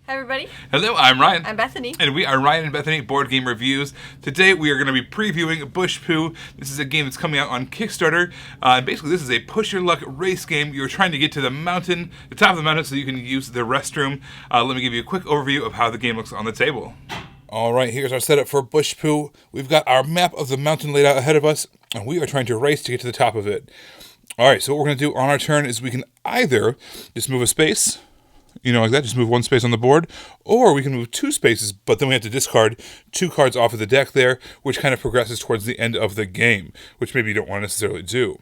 Hi, everybody. Hello, I'm Ryan. I'm Bethany. And we are Ryan and Bethany Board Game Reviews. Today we are going to be previewing Bush Poo. This is a game that's coming out on Kickstarter. And basically this is a push your luck race game. You're trying to get to the mountain, the top of the mountain, so you can use the restroom. Let me give you a quick overview of how the game looks on the table. All right, here's our setup for Bush Poo. We've got our map of the mountain laid out ahead of us, and we are trying to race to get to the top of it. All right, so what we're going to do on our turn is we can either just move a space, like that, just move one space on the board, or we can move two spaces, but then we have to discard two cards off of the deck there, which kind of progresses towards the end of the game, which maybe you don't want to necessarily do.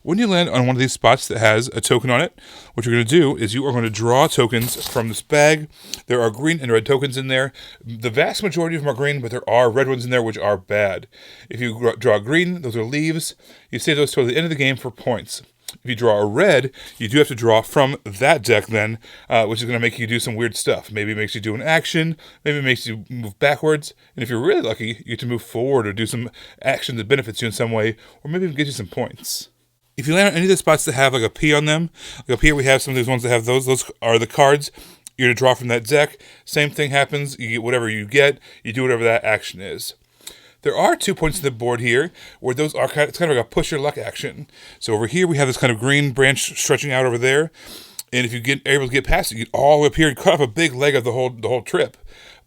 When you land on one of these spots that has a token on it, what you're going to do is you are going to draw tokens from this bag. There are green and red tokens in there. The vast majority of them are green, but there are red ones in there which are bad. If you draw green, those are leaves. You save those till the end of the game for points. If you draw a red, you do have to draw from that deck then, which is going to make you do some weird stuff. Maybe it makes you do an action, maybe it makes you move backwards, and if you're really lucky, you get to move forward or do some action that benefits you in some way, or maybe even get you some points. If you land on any of the spots that have like a P on them, like up here we have some of these ones that have those are the cards. You're going to draw from that deck. Same thing happens. You get whatever you get. You do whatever that action is. There are 2 points on the board here where those are it's kind of like a push your luck action. So over here we have this kind of green branch stretching out over there. And if you are able to get past it, you get all the way up here and cut off a big leg of the whole trip.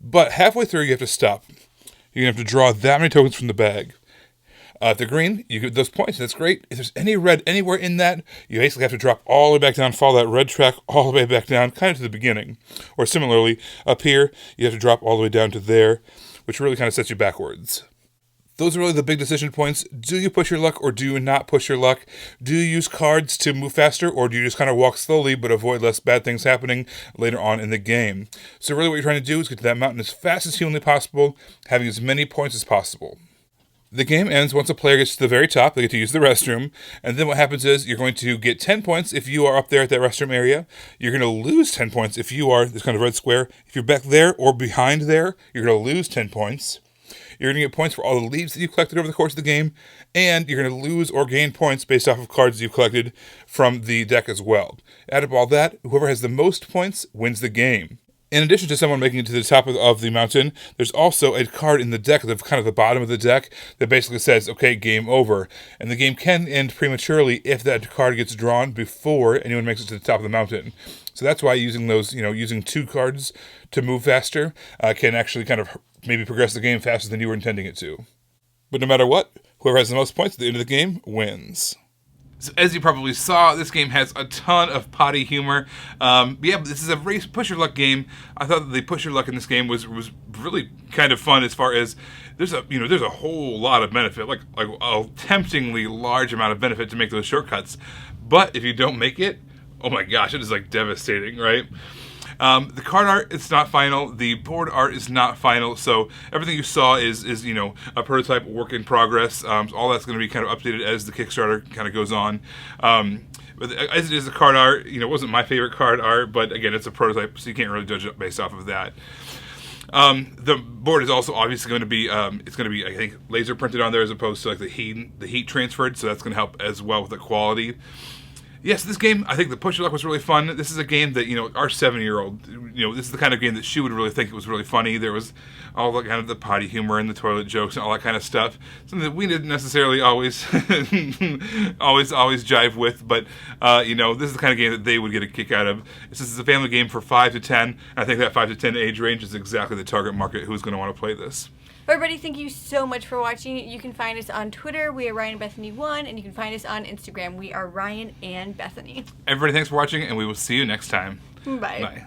But halfway through you have to stop. You're going to have to draw that many tokens from the bag. If they're green, you get those points. That's great. If there's any red anywhere in that, you basically have to drop all the way back down, follow that red track all the way back down, kind of to the beginning. Or similarly, up here, you have to drop all the way down to there, which really kind of sets you backwards. Those are really the big decision points. Do you push your luck or do you not push your luck? Do you use cards to move faster or do you just kind of walk slowly but avoid less bad things happening later on in the game? So really what you're trying to do is get to that mountain as fast as humanly possible, having as many points as possible. The game ends once a player gets to the very top. They get to use the restroom. And then what happens is you're going to get 10 points if you are up there at that restroom area. You're going to lose 10 points if you are this kind of red square. If you're back there or behind there, you're going to lose 10 points. You're going to get points for all the leaves that you collected over the course of the game. And you're going to lose or gain points based off of cards you've collected from the deck as well. Add up all that, whoever has the most points wins the game. In addition to someone making it to the top of the mountain, there's also a card in the deck, kind of the bottom of the deck, that basically says, okay, game over. And the game can end prematurely if that card gets drawn before anyone makes it to the top of the mountain. So that's why using those, using two cards to move faster can actually kind of maybe progress the game faster than you were intending it to. But no matter what, whoever has the most points at the end of the game wins. So as you probably saw, this game has a ton of potty humor. But this is a race push your luck game. I thought that the push your luck in this game was really kind of fun as far as there's a whole lot of benefit, like a temptingly large amount of benefit to make those shortcuts. But if you don't make it, oh my gosh, it is like devastating, right? The card art is not final. The board art is not final. So everything you saw is a prototype, work in progress. All that's going to be kind of updated as the Kickstarter kind of goes on. But as it is, the card art, it wasn't my favorite card art, but again, it's a prototype, so you can't really judge it based off of that. The board is also obviously going to be, it's going to be, I think, laser printed on there as opposed to like the heat transferred. So that's going to help as well with the quality. Yes, this game, I think the push your luck was really fun. This is a game that, our 7-year-old, this is the kind of game that she would really think it was really funny. There was all the kind of the potty humor and the toilet jokes and all that kind of stuff. Something that we didn't necessarily always jive with, but, this is the kind of game that they would get a kick out of. This is a family game for 5 to 10, and I think that 5 to 10 age range is exactly the target market who's going to want to play this. Everybody, thank you so much for watching. You can find us on Twitter. We are Ryan and Bethany 1, and you can find us on Instagram. We are Ryan and Bethany. Everybody, thanks for watching, and we will see you next time. Bye. Bye.